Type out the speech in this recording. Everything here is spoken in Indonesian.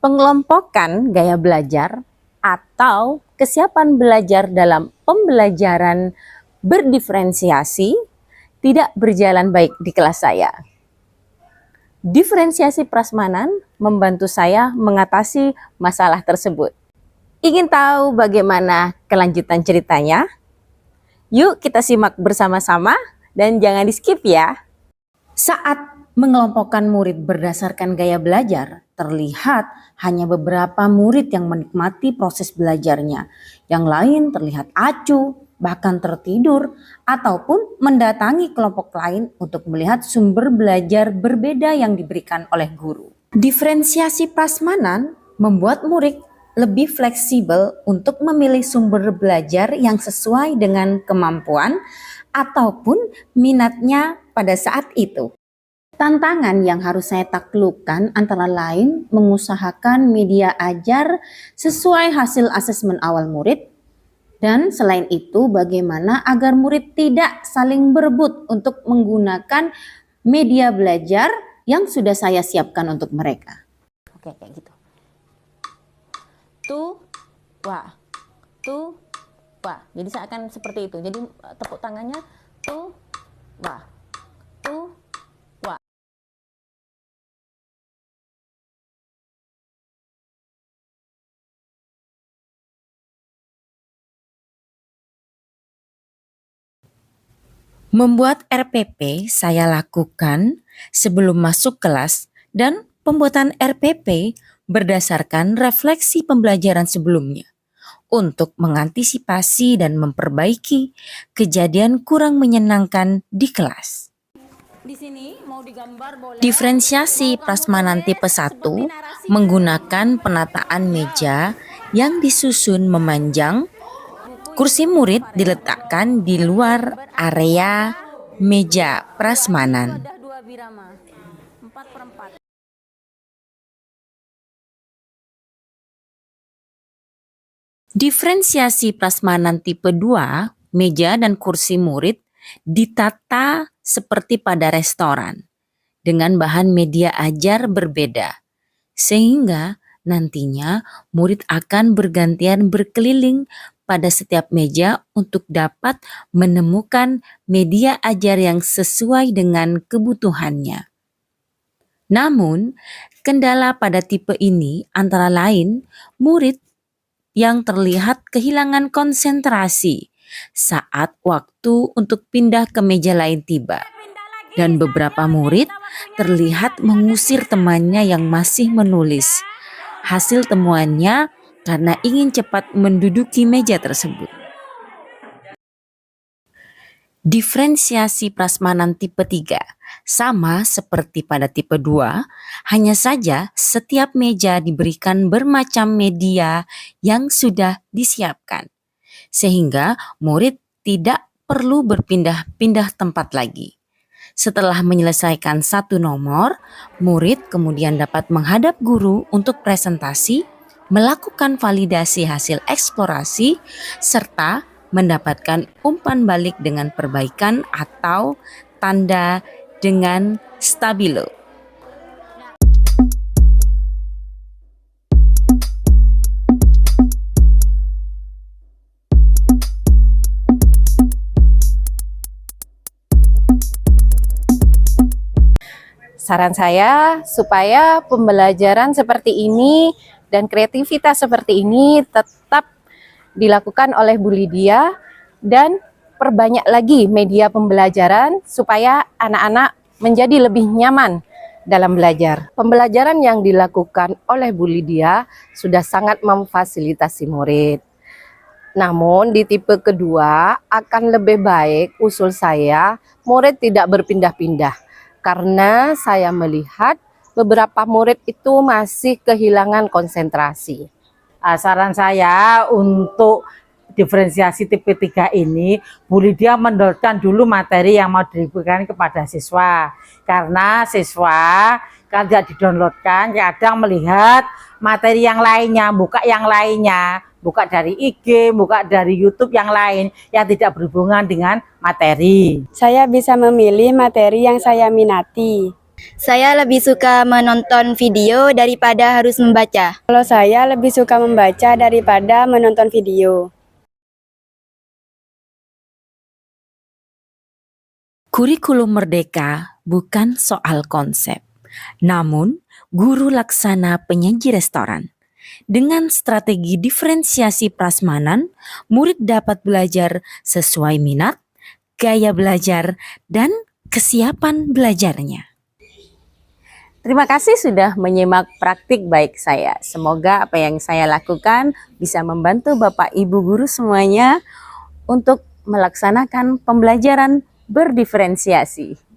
Pengelompokan gaya belajar atau kesiapan belajar dalam pembelajaran berdiferensiasi tidak berjalan baik di kelas saya. Diferensiasi prasmanan membantu saya mengatasi masalah tersebut. Ingin tahu bagaimana kelanjutan ceritanya? Yuk kita simak bersama-sama dan jangan di-skip ya. Saat mengelompokkan murid berdasarkan gaya belajar, terlihat hanya beberapa murid yang menikmati proses belajarnya. Yang lain terlihat acuh, bahkan tertidur, ataupun mendatangi kelompok lain untuk melihat sumber belajar berbeda yang diberikan oleh guru. Diferensiasi prasmanan membuat murid lebih fleksibel untuk memilih sumber belajar yang sesuai dengan kemampuan ataupun minatnya pada saat itu. Tantangan yang harus saya taklukkan antara lain mengusahakan media ajar sesuai hasil asesmen awal murid, dan selain itu bagaimana agar murid tidak saling berebut untuk menggunakan media belajar yang sudah saya siapkan untuk mereka. Oke, kayak gitu. Tu, wa. Jadi saya akan seperti itu. Jadi tepuk tangannya tu, wa. Membuat RPP saya lakukan sebelum masuk kelas, dan pembuatan RPP berdasarkan refleksi pembelajaran sebelumnya untuk mengantisipasi dan memperbaiki kejadian kurang menyenangkan di kelas. Di sini mau digambar boleh. Diferensiasi prasmanan tipe 1 menggunakan penataan meja yang disusun memanjang. Kursi murid diletakkan di luar area meja prasmanan. Diferensiasi prasmanan tipe 2, meja dan kursi murid ditata seperti pada restoran dengan bahan media ajar berbeda, sehingga nantinya murid akan bergantian berkeliling pada setiap meja untuk dapat menemukan media ajar yang sesuai dengan kebutuhannya. Namun, kendala pada tipe ini antara lain murid yang terlihat kehilangan konsentrasi saat waktu untuk pindah ke meja lain tiba. Dan beberapa murid terlihat mengusir temannya yang masih menulis. Hasil temuannya karena ingin cepat menduduki meja tersebut. Diferensiasi prasmanan tipe 3 sama seperti pada tipe 2, hanya saja setiap meja diberikan bermacam media yang sudah disiapkan, sehingga murid tidak perlu berpindah-pindah tempat lagi. Setelah menyelesaikan satu nomor, murid kemudian dapat menghadap guru untuk presentasi, melakukan validasi hasil eksplorasi, serta mendapatkan umpan balik dengan perbaikan atau tanda dengan stabilo. Saran saya supaya pembelajaran seperti ini dan kreativitas seperti ini tetap dilakukan oleh Bu Lydia, dan perbanyak lagi media pembelajaran supaya anak-anak menjadi lebih nyaman dalam belajar. Pembelajaran yang dilakukan oleh Bu Lydia sudah sangat memfasilitasi murid. Namun di tipe kedua akan lebih baik usul saya murid tidak berpindah-pindah, karena saya melihat beberapa murid itu masih kehilangan konsentrasi. Saran saya untuk diferensiasi tipe 3 ini, Bu Lydia mendorkan dulu materi yang mau diberikan kepada siswa. Karena siswa kan tidak didownloadkan, kadang melihat materi yang lainnya, buka yang lainnya, buka dari IG, buka dari YouTube yang lain yang tidak berhubungan dengan materi. Saya bisa memilih materi yang saya minati. Saya lebih suka menonton video daripada harus membaca. Kalau saya lebih suka membaca daripada menonton video. Kurikulum Merdeka bukan soal konsep, namun guru laksana penyaji restoran. Dengan strategi diferensiasi prasmanan, murid dapat belajar sesuai minat, gaya belajar, dan kesiapan belajarnya. Terima kasih sudah menyimak praktik baik saya. Semoga apa yang saya lakukan bisa membantu Bapak Ibu guru semuanya untuk melaksanakan pembelajaran berdiferensiasi.